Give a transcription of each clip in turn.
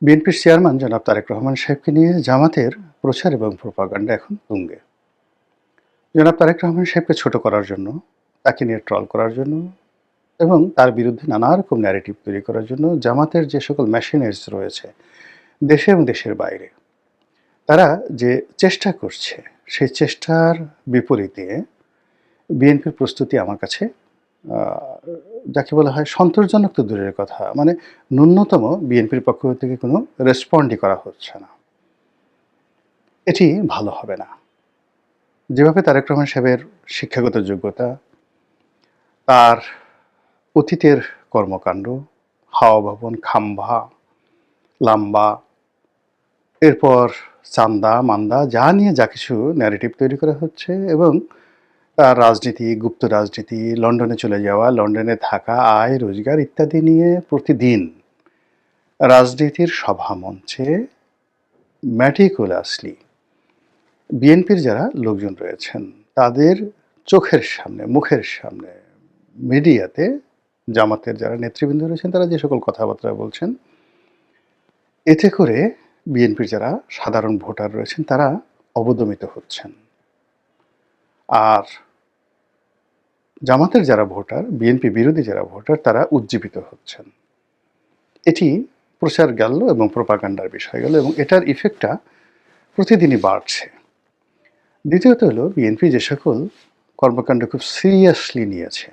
বিএনপির চেয়ারম্যান জনাব তারেক রহমান সাহেবকে নিয়ে জামাতের প্রচার এবং প্রোপাগান্ডা এখন তুঙ্গে। জনাব তারেক রহমান সাহেবকে ছোট করার জন্য, তাকে নিয়ে ট্রল করার জন্য এবং তার বিরুদ্ধে নানা রকম ন্যারেটিভ তৈরি করার জন্য জামাতের যে সকল মেশিনারিজ রয়েছে দেশে এবং দেশের বাইরে, তারা যে চেষ্টা করছে সেই চেষ্টার বিপরীতে বিএনপির প্রস্তুতি আমার কাছে যাকে বলা হয় সন্তোষজনক তো দূরের কথা, মানে ন্যূনতম বিএনপির পক্ষ থেকে কোনো রেসপন্ডই করা হচ্ছে না। এটি ভালো হবে না। যেভাবে তারেক রহমান সাহেবের শিক্ষাগত যোগ্যতা, তার অতীতের কর্মকাণ্ড, হাওয়া ভবন, খাম্বা, লাম্বা, এরপর চান্দা, মান্দা যা নিয়ে যা কিছু ন্যারেটিভ তৈরি করা হচ্ছে এবং তার রাজনীতি, গুপ্ত রাজনীতি, লন্ডনে চলে যাওয়া, লন্ডনে থাকা, আয় রোজগার ইত্যাদি নিয়ে প্রতিদিন রাজনীতির সভামঞ্চে ম্যাটিকুলাসলি বিএনপির যারা লোকজন রয়েছেন তাদের চোখের সামনে, মুখের সামনে, মিডিয়াতে জামাতের যারা নেতৃবৃন্দ রয়েছেন তারা যে সকল কথাবার্তা বলছেন, এতে করে বিএনপির যারা সাধারণ ভোটার রয়েছেন তারা অবদমিত হচ্ছেন। আর জামাতের যারা ভোটার, বিএনপি বিরোধী যারা ভোটার, তারা উজ্জীবিত হচ্ছেন। এটি প্রচার গেল এবং প্রোপাগান্ডার বিষয় গেল এবং এটার ইফেক্টটা প্রতিদিনই বাড়ছে। দ্বিতীয়ত হলো বিএনপি যে সকল কর্মকাণ্ড খুব সিরিয়াসলি নিয়েছে,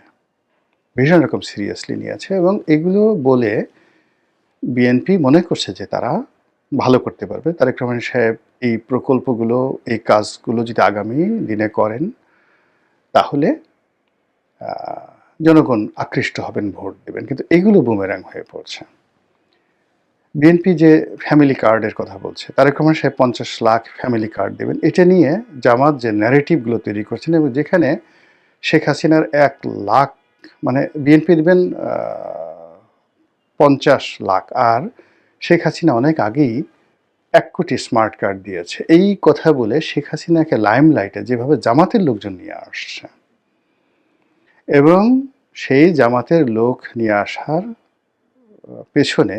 ভীষণ রকম সিরিয়াসলি নিয়েছে এবং এগুলো বলে বিএনপি মনে করছে যে তারা ভালো করতে পারবে। তারেক রহমান সাহেব এই প্রকল্পগুলো, এই কাজগুলো যদি আগামী দিনে করেন তাহলে জনগণ আকৃষ্ট হবেন, ভোট দেবেন। কিন্তু এগুলো বুমেরাং হয়ে পড়ছে। বিএনপি যে ফ্যামিলি কার্ডের কথা বলছে, তারেক রহমান সাহেব 50 লাখ ফ্যামিলি কার্ড দেবেন, এটা নিয়ে জামাত যে ন্যারেটিভগুলো তৈরি করছেন এবং যেখানে শেখ হাসিনার 1 লাখ, মানে বিএনপি দেবেন 50 লাখ, আর শেখ হাসিনা অনেক আগেই 1 কোটি স্মার্ট কার্ড দিয়েছে। এই কথা বলে শেখ হাসিনাকে লাইমলাইটে যেভাবে জামাতের লোকজন নিয়ে আসছে এবং সেই জামাতের লোক নিয়ে আসার পেছনে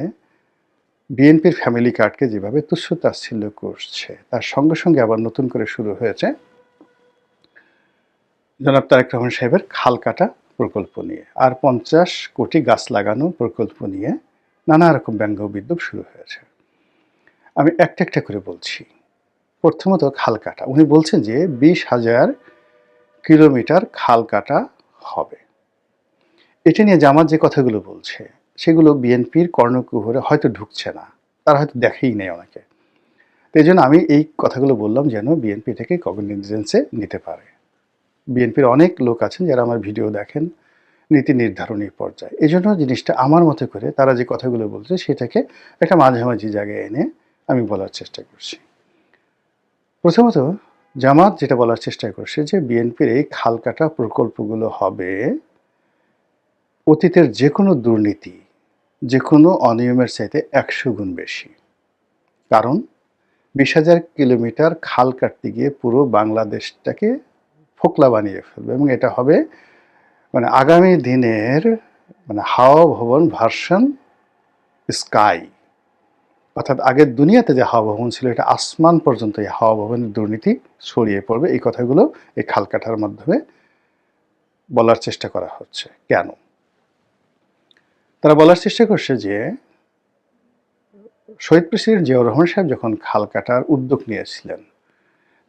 বিএনপির ফ্যামিলি কার্ডকে যেভাবে তুচ্ছ-তাচ্ছিল্য করছে, তার সঙ্গে সঙ্গে আবার নতুন করে শুরু হয়েছে জনাব তারেক রহমান সাহেবের খাল কাটা প্রকল্প নিয়ে, আর 50 কোটি গাছ লাগানো প্রকল্প নিয়ে নানা রকম ব্যঙ্গ-বিদ্রূপ শুরু হয়েছে। আমি একটা একটা করে বলছি। প্রথমত খাল কাটা। উনি বলছেন যে 20,000 কিলোমিটার খাল কাটা হবে। এটা নিয়ে জামাত যে কথাগুলো বলছে সেগুলো বিএনপির কর্ণকুহরে হয়তো ঢুকছে না, তারা হয়তো দেখেই নেই অনেকে। তো এই জন্য আমি এই কথাগুলো বললাম যেন বিএনপি এটাকে কগনিজেন্সে নিতে পারে। বিএনপির অনেক লোক আছেন যারা আমার ভিডিও দেখেন নীতি নির্ধারণী পর্যায়ে। এই জন্য জিনিসটা আমার মতো করে তারা যে কথাগুলো বলছে সেটাকে একটা মাঝামাঝি জায়গায় এনে আমি বলার চেষ্টা করছি। প্রথমত জামাত যেটা বলার চেষ্টা করছে যে বিএনপির এই খাল কাটা প্রকল্পগুলো হবে অতীতের যে কোনো দুর্নীতি, যে কোনো অনিয়মের চাইতে 100 গুণ বেশি। কারণ 20,000 কিলোমিটার খাল কাটতে গিয়ে পুরো বাংলাদেশটাকে ফোকলা বানিয়ে ফেলবে এবং এটা হবে মানে আগামী দিনের মানে হাওয়া ভবন ভার্সন স্কাই, অর্থাৎ আগের দুনিয়াতে যে হাওয়া ভবন ছিল এটা আসমান পর্যন্ত এই হাওয়া ভবনের দুর্নীতি ছড়িয়ে পড়বে। এই কথাগুলো এই খাল কাটার মাধ্যমে বলার চেষ্টা করা হচ্ছে। কেন? তারা বলার চেষ্টা করছে যে শহীদ প্রেসিডেন্ট জিয়াউর রহমান সাহেব যখন খাল কাটার উদ্যোগ নিয়েছিলেন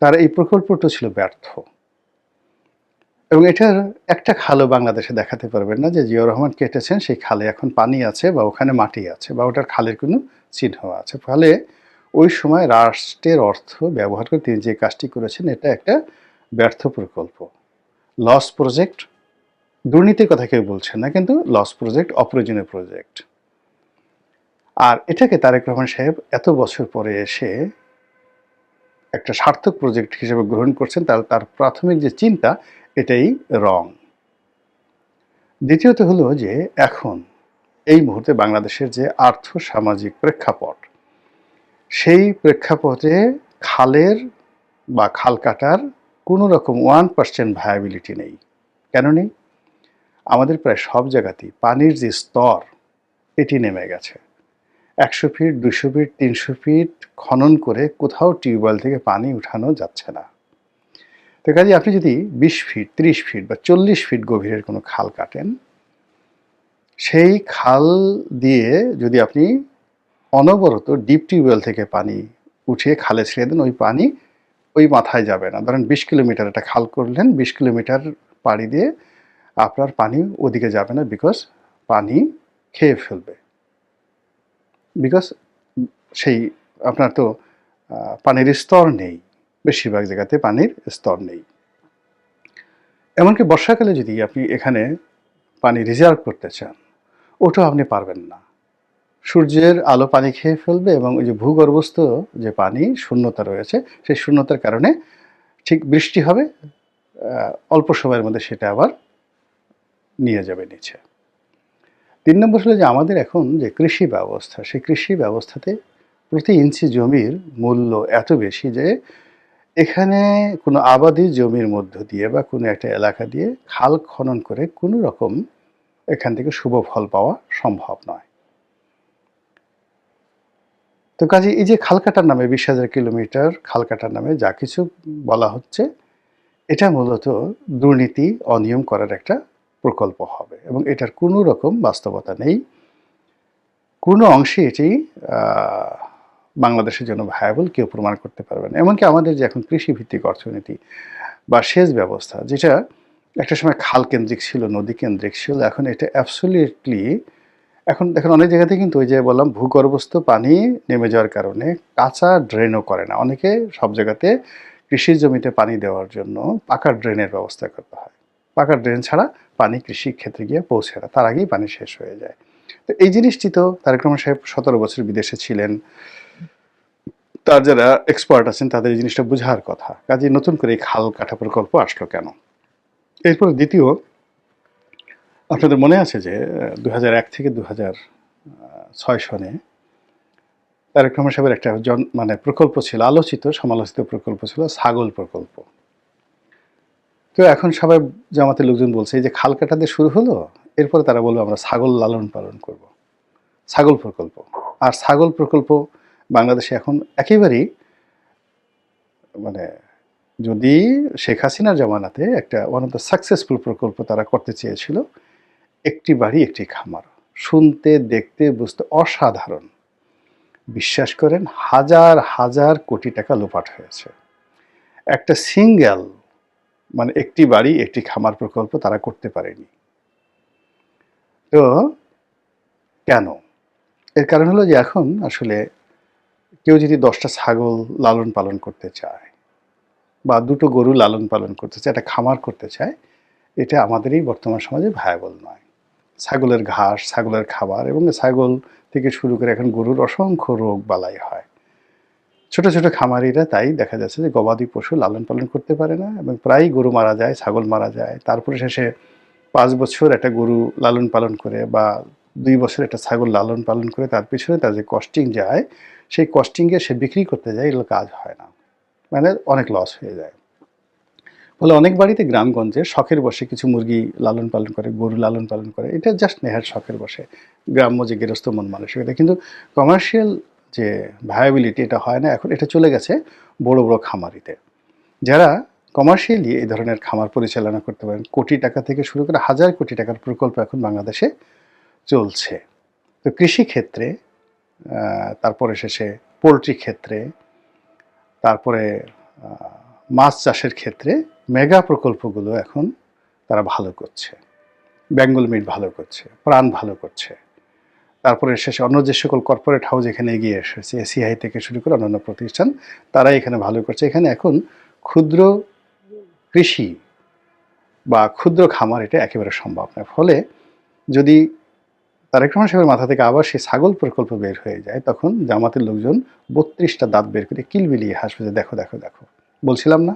তার এই প্রকল্পটা ছিল ব্যর্থ এবং এটার একটা খালও বাংলাদেশে দেখাতে পারবেন না যে জিয়াউর রহমান কেটেছেন সেই খালে এখন পানি আছে বা ওখানে মাটি আছে বা ওটার খালের কোনো চিহ্ন আছে। ফলে ওই সময় রাষ্ট্রের অর্থ ব্যবহার করে তিনি যে কাজটি করেছেন এটা একটা ব্যর্থ প্রকল্প, লস প্রজেক্ট। দুর্নীতির কথা কেউ বলছেন না, কিন্তু লস প্রজেক্ট, অপ্রয়োজনীয় প্রজেক্ট। আর এটাকে তারেক রহমান সাহেব এত বছর পরে এসে একটা সার্থক প্রজেক্ট হিসেবে গ্রহণ করছেন, তার প্রাথমিক যে চিন্তা এটাই রং। দ্বিতীয়ত হলো যে এখন এই মুহূর্তে বাংলাদেশের যে আর্থ সামাজিক প্রেক্ষাপট, সেই প্রেক্ষাপটে খালের বা খাল কাটার কোনো রকম 1% ভায়াবিলিটি নেই। কেন নেই? আমাদের প্রায় সব জায়গাতেই পানির যে স্তর এটি নেমে গেছে 100 ফিট, 200 ফিট, 300 ফিট খনন করে কোথাও টিউবওয়েল থেকে পানি উঠানো যাচ্ছে না। তো কাজেই আপনি যদি 20 ফিট, 30 ফিট বা 40 ফিট গভীরের কোনো খাল কাটেন, সেই খাল দিয়ে যদি আপনি অনবরত ডিপ টিউবওয়েল থেকে পানি উঠিয়ে খালে ছেড়ে দেন, ওই পানি ওই মাথায় যাবে না। ধরেন 20 কিলোমিটার একটা খাল করলেন, 20 কিলোমিটার পাড়ি দিয়ে আপনার পানি ওদিকে যাবে না, বিকজ পানি খেয়ে ফেলবে। বিকজ সেই আপনার তো পানির স্তর নেই, বেশিরভাগ জায়গাতে পানির স্তর নেই। এমনকি বর্ষাকালে যদি আপনি এখানে পানি রিজার্ভ করতে চান, ওটাও আপনি পারবেন না। সূর্যের আলো পানি খেয়ে ফেলবে এবং ওই যে ভূগর্ভস্থ যে পানি শূন্যতা রয়েছে, সেই শূন্যতার কারণে ঠিক বৃষ্টি হবে, অল্প সময়ের মধ্যে সেটা আবার নিয়ে যাবে নিচে। 3 নম্বর হলো যে আমাদের এখন যে কৃষি ব্যবস্থা, সেই কৃষি ব্যবস্থাতে প্রতি ইঞ্চি জমির মূল্য এত বেশি যে এখানে কোনো আবাদি জমির মধ্য দিয়ে বা কোনো একটা এলাকা দিয়ে খাল খনন করে কোনো রকম এখান থেকে শুভ ফল পাওয়া সম্ভব নয়। তো কাজে এই যে খাল কাটার নামে 20,000 কিলোমিটার খাল কাটার নামে যা কিছু বলা হচ্ছে, এটা মূলত দুর্নীতি, অনিয়ম করার একটা প্রকল্প হবে এবং এটার কোনো রকম বাস্তবতা নেই। কোনো অংশে এটি বাংলাদেশের জন্য ভায়াবল কেউ প্রমাণ করতে পারবে না। এমনকি আমাদের যে এখন কৃষিভিত্তিক অর্থনীতি বা সেচ ব্যবস্থা, যেটা একটা সময় খাল কেন্দ্রিক ছিল, নদী কেন্দ্রিক ছিল, এখন এটা অ্যাবসলিউটলি, এখন দেখেন অনেক জায়গাতে কিন্তু ওই যে বললাম ভূগর্ভস্থ পানি নেমে যাওয়ার কারণে কাঁচা ড্রেনও করে না। অনেকে সব জায়গাতে কৃষি জমিতে পানি দেওয়ার জন্য পাকা ড্রেনের ব্যবস্থা করতে হয়। পাকা ড্রেন ছাড়া পানি কৃষি ক্ষেত্রে গিয়ে পৌঁছে না, তার আগেই পানি শেষ হয়ে যায়। তো এই জিনিসটি তো তারেক রহমান সাহেব 17 বছর বিদেশে ছিলেন, তার যারা এক্সপার্ট আছেন তাদের এই জিনিসটা বোঝার কথা। কাজে নতুন করে এই খাল কাটা প্রকল্প আসলো কেন? এরপর দ্বিতীয়, আপনাদের মনে আছে যে 2001 থেকে 2006 সনে তারেক রহমান সাহেবের একটা মানে প্রকল্প ছিল, আলোচিত সমালোচিত প্রকল্প ছিল, ছাগল প্রকল্প। তো এখন সবাই জামাতের লোকজন বলছে এই যে খাল কাটা দিয়ে শুরু হলো, এরপরে তারা বলবে আমরা ছাগল লালন পালন করব, ছাগল প্রকল্প। আর ছাগল প্রকল্প বাংলাদেশে এখন একেবারেই, মানে যদি শেখ হাসিনার জামানাতে একটা ওয়ান অফ দ্য সাকসেসফুল প্রকল্প তারা করতে চেয়েছিল, একটি বাড়ি একটি খামার, শুনতে দেখতে বুঝতে অসাধারণ। বিশ্বাস করেন হাজার হাজার কোটি টাকা লোপাট হয়েছে। একটা সিঙ্গেল, মানে একটি বাড়ি একটি খামার প্রকল্প তারা করতে পারেনি। তো কেন? এর কারণ হলো যে এখন আসলে কেউ যদি 10টা ছাগল লালন পালন করতে চায় বা 2টো গরু লালন পালন করতে চায়, একটা খামার করতে চায়, এটা আমাদের এই বর্তমান সমাজে ভায়াবল নয়। ছাগলের ঘাস, ছাগলের খাবার এবং ছাগল থেকে শুরু করে এখন গরুর অসংখ্য রোগ বালাই হয়। ছোট ছোট খামারিরা তাই দেখা যাচ্ছে যে গবাদি পশু লালন পালন করতে পারে না এবং প্রায়ই গরু মারা যায়, ছাগল মারা যায়। তারপরে শেষে 5 বছর একটা গরু লালন পালন করে বা 2 বছর একটা ছাগল লালন পালন করে তার পিছনে তার যে কস্টিং যায়, সেই কস্টিংয়ে সে বিক্রি করতে যায়, এগুলো কাজ হয় না, মানে অনেক লস হয়ে যায়। ফলে অনেক বাড়িতে গ্রামগঞ্জে শখের বসে কিছু মুরগি লালন পালন করে, গরু লালন পালন করে, এটা জাস্ট নেহার শখের বসে, গ্রাম্য যে গৃহস্থ মন মানসিকতা। কিন্তু কমার্শিয়াল যে ভায়াবিলিটি, এটা হয় না। এখন এটা চলে গেছে বড় বড় খামারিতে, যারা কমার্শিয়ালি এই ধরনের খামার পরিচালনা করতে পারেন। কোটি টাকা থেকে শুরু করে হাজার কোটি টাকার প্রকল্প এখন বাংলাদেশে চলছে। তো কৃষিক্ষেত্রে, তারপরে শেষে পোলট্রি ক্ষেত্রে, তারপরে মাছ চাষের ক্ষেত্রে মেগা প্রকল্পগুলো এখন তারা ভালো করছে। বেঙ্গল মিট ভালো করছে, প্রাণ ভালো করছে। তারপরে শেষে অন্য যে সকল কর্পোরেট হাউস এখানে এগিয়ে এসেছে, এসিআই থেকে শুরু করে অন্যান্য প্রতিষ্ঠান, তারাই এখানে ভালো করছে। এখানে এখন ক্ষুদ্র কৃষি বা ক্ষুদ্র খামার এটা একেবারে সম্ভব নয়। ফলে যদি তারেক রহমান সাহেবের মাথা থেকে আবার সেই ছাগল প্রকল্প বের হয়ে যায়, তখন জামাতের লোকজন 32টা দাঁত বের করে কিলবিলিয়ে হাসবে যে দেখো দেখো দেখো, বলছিলাম না।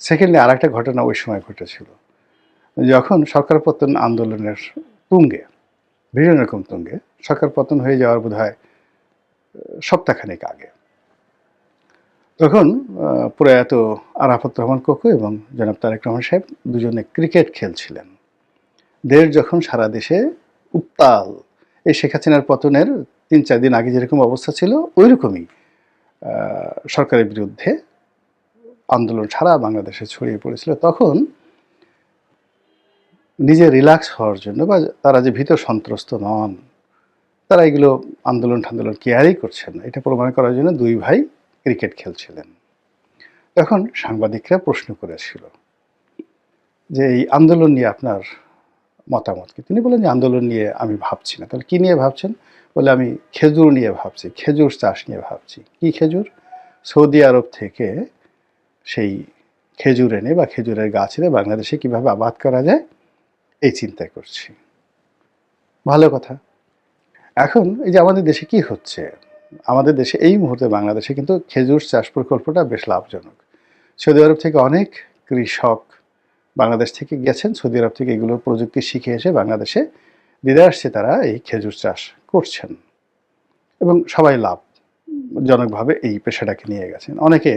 সেকেন্ডলি আর একটা ঘটনা ওই সময় ঘটেছিল, যখন সরকার পতন আন্দোলনের তুঙ্গে, বিভিন্ন রকম তুঙ্গে, সরকার পতন হয়ে যাওয়ার বোধহয় সপ্তাহখানেক আগে, তখন প্রয়াত আরাফাত রহমান কোকো এবং জনাব তারেক রহমান সাহেব দুজনে ক্রিকেট খেলছিলেন। দেশ যখন সারা দেশে উত্তাল, এই শেখ হাসিনার পতনের 3-4 দিন আগে যেরকম অবস্থা ছিল ওইরকমই সরকারের বিরুদ্ধে আন্দোলন সারা বাংলাদেশে ছড়িয়ে পড়েছিল। তখন নিজে রিল্যাক্স হওয়ার জন্য বা তারা যে ভীত সন্ত্রস্ত নন, তারা এগুলো আন্দোলন কেয়ারই করছেন না, এটা প্রমাণ করার জন্য 2 ভাই ক্রিকেট খেলছিলেন। তখন সাংবাদিকরা প্রশ্ন করেছিল যে, এই আন্দোলন নিয়ে আপনার মতামত কি? তিনি বললেন যে, আন্দোলন নিয়ে আমি ভাবছি না। তাহলে কি নিয়ে ভাবছেন? বলে, আমি খেজুর নিয়ে ভাবছি, খেজুর চাষ নিয়ে ভাবছি। কি খেজুর? সৌদি আরব থেকে সেই খেজুর এনে বা খেজুরের গাছ এনে বাংলাদেশে কিভাবে আবাদ করা যায় এই চিন্তা করছি। ভালো কথা। এখন এই যে আমাদের দেশে কি হচ্ছে? আমাদের দেশে এই মুহূর্তে বাংলাদেশে কিন্তু খেজুর চাষ প্রকল্পটা বেশ লাভজনক। সৌদি আরব থেকে অনেক কৃষক বাংলাদেশ থেকে গেছেন, সৌদি আরব থেকে এগুলোর প্রযুক্তি শিখে এসে বাংলাদেশে দিতে আসছে, তারা এই খেজুর চাষ করছেন এবং সবাই লাভজনকভাবে এই পেশাটাকে নিয়ে গেছেন। অনেকে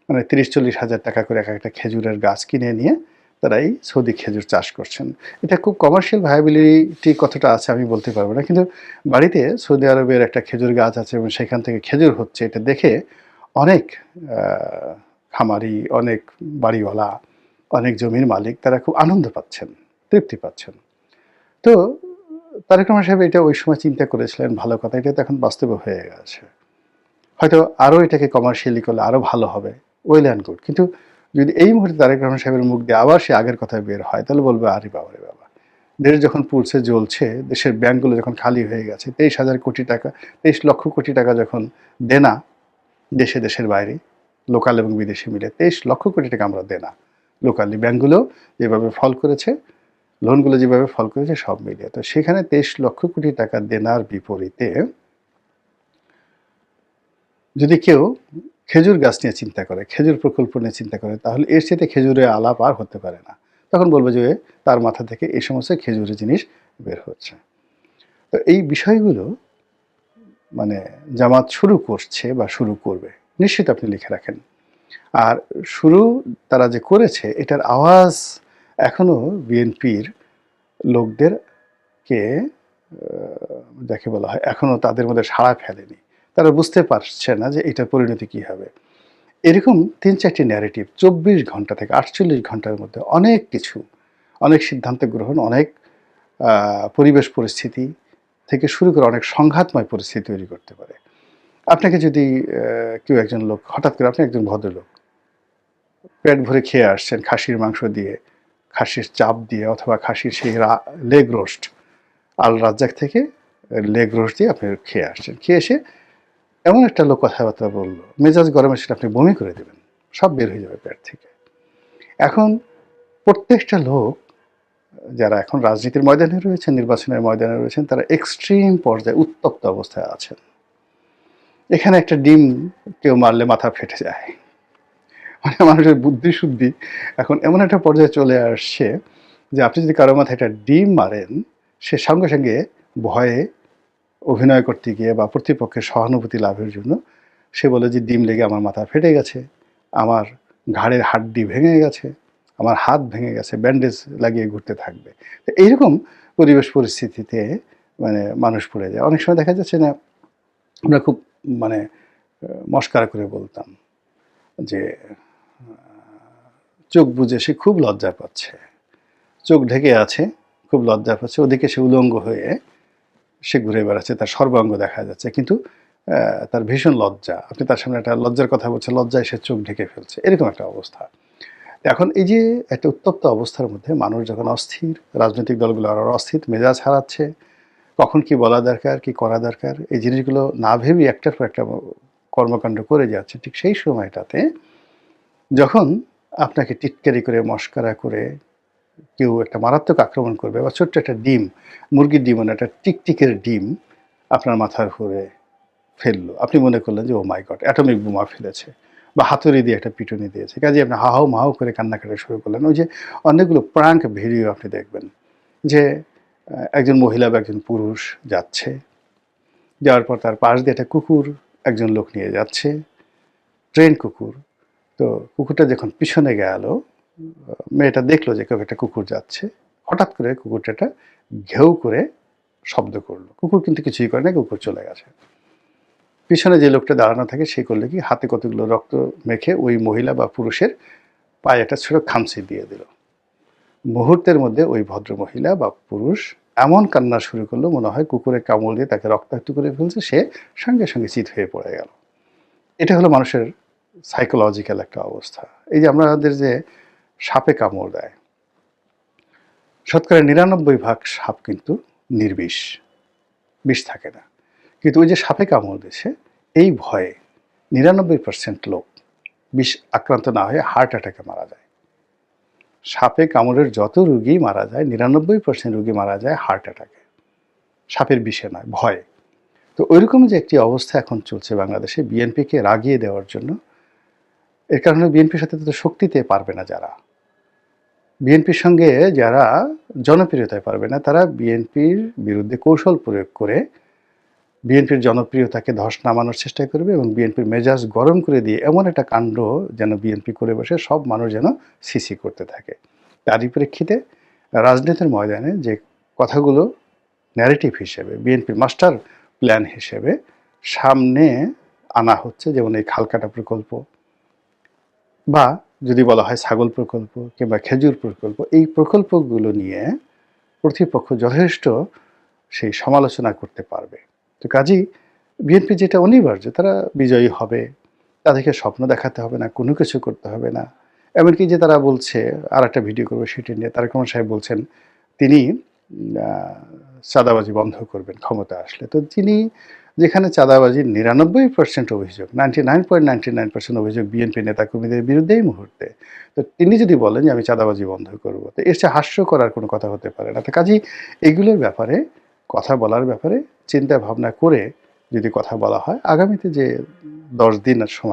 মানে 30-40 হাজার টাকা করে একটা খেজুরের গাছ কিনে নিয়ে তারা এই সৌদি খেজুর চাষ করছেন। এটা খুব কমার্শিয়াল ভায়াবিলিটি কতটা আছে আমি বলতে পারবো না, কিন্তু বাড়িতে সৌদি আরবের একটা খেজুর গাছ আছে এবং সেখান থেকে খেজুর হচ্ছে, এটা দেখে অনেক খামারি, অনেক বাড়িওয়ালা, অনেক জমির মালিক তারা খুব আনন্দ পাচ্ছেন, তৃপ্তি পাচ্ছেন। তো তারেক রহমান সাহেব এটা ওই সময় চিন্তা করেছিলেন, ভালো কথা, এটা তো এখন বাস্তবে হয়ে গেছে। হয়তো আরও এটাকে কমার্শিয়ালি করলে আরও ভালো হবে, ওয়েল অ্যান্ড গুড। কিন্তু যদি এই মুহূর্তে তারেক রহমান সাহেবের মুখ দিয়ে আবার সে আগের কথায় বের হয়, তাহলে বলবে, আরে বাবা রে বাবা, দেশ যখন পুড়ছে জ্বলছে, দেশের ব্যাংকগুলো যখন খালি হয়ে গেছে, 23,000 কোটি টাকা, 23 লক্ষ কোটি টাকা যখন দেনা দেশে দেশের বাইরে, লোকাল এবং বিদেশি মিলে 23 লক্ষ কোটি টাকা আমরা দেনা, লোকালি ব্যাংকগুলো যেভাবে ফল করেছে, লোনগুলো যেভাবে ফল করেছে সব মিলিয়ে, তো সেখানে 23 লক্ষ কোটি টাকা দেনার বিপরীতে যদি কেউ খেজুর গাছ নিয়ে চিন্তা করে, খেজুর প্রকল্প নিয়ে চিন্তা করে, তাহলে এর সাথে খেজুরের আলাপ আর হতে পারে না। তখন বলবে যে তার মাথা থেকে এই সমস্ত খেজুরের জিনিস বের হচ্ছে। তো এই বিষয়গুলো মানে জামাত শুরু করছে বা শুরু করবে, নিশ্চিত আপনি লিখে রাখেন। আর শুরু তারা যে করেছে এটার আওয়াজ এখনো বিএনপির লোকদেরকে যাকে বলা হয় এখনো তাদের মধ্যে সাড়া ফেলেনি। তারা বুঝতে পারছে না যে এটার পরিণতি কী হবে। এরকম 3-4টি ন্যারেটিভ 24 ঘন্টা থেকে 48 ঘন্টার মধ্যে অনেক কিছু, অনেক সিদ্ধান্ত গ্রহণ, অনেক পরিবেশ পরিস্থিতি থেকে শুরু করে অনেক সংঘাতময় পরিস্থিতি তৈরি করতে পারে। আপনাকে যদি কেউ একজন লোক হঠাৎ করে, আপনি একজন ভদ্রলোক পেট ভরে খেয়ে আসছেন খাসির মাংস দিয়ে, খাসির চাপ দিয়ে, অথবা খাসির সেই লেগ রোস্ট, আল রাজ্জাক থেকে লেগ রোস্ট দিয়ে আপনি খেয়ে আসছেন, খেয়ে এসে এমন একটা লোক কথাবার্তা বললো, মেজাজ গরমে সেটা আপনি বমি করে দেবেন, সব বের হয়ে যাবে পেট থেকে। এখন প্রত্যেকটা লোক যারা এখন রাজনীতির ময়দানে রয়েছেন, নির্বাচনের ময়দানে রয়েছেন, তারা এক্সট্রিম পর্যায়ে উত্তপ্ত অবস্থায় আছেন। এখানে একটা ডিম কেউ মারলে মাথা ফেটে যায়, মানে মানুষের বুদ্ধি শুদ্ধি এখন এমন একটা পর্যায়ে চলে আসছে যে আপনি যদি কারো মাথায় একটা ডিম মারেন, সে সঙ্গে সঙ্গে ভয়ে অভিনয় করতে গিয়ে বা প্রতিপক্ষের সহানুভূতি লাভের জন্য সে বলে যে ডিম লেগে আমার মাথা ফেটে গেছে, আমার ঘাড়ের হাড্ডি ভেঙে গেছে, আমার হাত ভেঙে গেছে, ব্যান্ডেজ লাগিয়ে ঘুরতে থাকবে। তো এইরকম পরিবেশ পরিস্থিতিতে মানে মানুষ পড়ে যায়। অনেক সময় দেখা যাচ্ছে না, আমরা খুব মানে মস্কারা করে বলতাম যে চোখ বুজে সে খুব লজ্জা পাচ্ছে, চোখ ঢেকে আছে, খুব লজ্জা পাচ্ছে, ওদিকে সে উলঙ্গ হয়ে সে ঘুরে বেড়াচ্ছে, তার সর্বাঙ্গ দেখা যাচ্ছে, কিন্তু তার ভীষণ লজ্জা। আপনি তার সামনে একটা লজ্জার কথা বলছেন, লজ্জায় সে চোখ ঢেকে ফেলছে, এরকম একটা অবস্থা। এখন এই যে একটা উত্তপ্ত অবস্থার মধ্যে মানুষ যখন অস্থির, রাজনৈতিক দলগুলো আরও অস্থির, মেজাজ হারাচ্ছে, কখন কি বলা দরকার, কি করা দরকার, এই জিনিসগুলো না ভেবেই একটার পর একটা কর্মকাণ্ড করে যাচ্ছে, ঠিক সেই সময়টাতে যখন আপনাকে টিটকারি করে, মস্কারা করে কেউ একটা মারাত্মক আক্রমণ করবে, বা ছোট্ট একটা ডিম, মুরগির ডিম, একটা টিকটিকের ডিম আপনার মাথার উপরে ফেললো, আপনি মনে করলেন যে ও মাই গড, অ্যাটমিক বোমা ফেলেছে, বা হাতুড়ি দিয়ে একটা পিটুনি দিয়েছে, কাজে আপনি হাউ মাউ করে কান্নাকাটি শুরু করলেন। ওই যে অনেকগুলো প্রাঙ্ক ভিডিও আপনি দেখবেন যে একজন মহিলা বা একজন পুরুষ যাচ্ছে, যাওয়ার পর তার পাশ দিয়ে একটা কুকুর একজন লোক নিয়ে যাচ্ছে, ট্রেন কুকুর। তো কুকুরটা যখন পিছনে গেল, মেয়েটা দেখলো যে কেউ একটা কুকুর যাচ্ছে, হঠাৎ করে কুকুরটা ঘেউ করে শব্দ করলো। কুকুর কিন্তু কিছুই করে না, কুকুর চলে গেছে। পিছনে যে লোকটা দাঁড়ানো থাকে সে করলে কি, হাতে কতগুলো রক্ত মেখে ওই মহিলা বা পুরুষের পায়ে একটা ছোট খামচি দিয়ে দিল। মুহূর্তের মধ্যে ওই ভদ্র মহিলা বা পুরুষ এমন কান্না শুরু করলো, মনে হয় কুকুরে কামড় দিয়ে তাকে রক্তাক্ত করে ফেলছে, সে সঙ্গে সঙ্গে চিৎ হয়ে পড়ে গেল। এটা হলো মানুষের সাইকোলজিক্যাল একটা অবস্থা। এই যে আমাদের যে সাপে কামড় দেয়, শতকরা ৯৯% সাপ কিন্তু নির্বিষ, বিষ থাকে না। কিন্তু ওই যে সাপে কামড় দিয়েছে, এই ভয়ে ৯৯% লোক বিষ আক্রান্ত না হয়ে হার্ট অ্যাটাকে মারা যায়। সাপে কামড়ের যত রোগী মারা যায়, ৯৯% রোগী মারা যায় হার্ট অ্যাটাকে, সাপের বিষে নয়, ভয়ে। তো ওইরকম যে একটি অবস্থা এখন চলছে বাংলাদেশে বিএনপিকে রাগিয়ে দেওয়ার জন্য, এর কারণে বিএনপির সাথে তো শক্তিতে পারবে না যারা, বিএনপির সঙ্গে যারা জনপ্রিয়তায় পারবে না, তারা বিএনপির বিরুদ্ধে কৌশল প্রয়োগ করে বিএনপির জনপ্রিয়তাকে ধস নামানোর চেষ্টা করবে এবং বিএনপির মেজাজ গরম করে দিয়ে এমন একটা কাণ্ড যেন বিএনপি করে বসে, সব মানুষ যেন সিসি করতে থাকে। তারই প্রেক্ষিতে রাজনীতির ময়দানে যে কথাগুলো ন্যারেটিভ হিসেবে, বিএনপির মাস্টার প্ল্যান হিসেবে সামনে আনা হচ্ছে, যেমন এই খালকাটা প্রকল্প, বা যদি বলা হয় ছাগল প্রকল্প কিংবা খেজুর প্রকল্প, এই প্রকল্পগুলো নিয়ে প্রতিপক্ষ যথেষ্ট সেই সমালোচনা করতে পারবে। তো কাজেই বিএনপি যেটা অনিবার্য, তারা বিজয়ী হবে, তাদেরকে স্বপ্ন দেখাতে হবে না, কোনো কিছু করতে হবে না। এমনকি যে তারা বলছে, আর একটা ভিডিও করবে সেটি নিয়ে, তারেক রহমান সাহেব বলছেন তিনি চাঁদাবাজি বন্ধ করবেন ক্ষমতা আসলে। তো তিনি যেখানে চাঁদাবাজির ৯৯% অভিযোগ, 99.99% অভিযোগ বিএনপি নেতাকর্মীদের বিরুদ্ধে এই মুহূর্তে, তো তিনি যদি বলেন যে আমি চাঁদাবাজি বন্ধ করব, তো এর চেয়ে হাস্যকর আর কোনো কথা হতে পারে না। তো কাজেই এগুলোর ব্যাপারে, কথা বলার ব্যাপারে চিন্তা ভাবনা করে যদি কথা বলা হয়, আগামীতে যে 10 দিনের সময়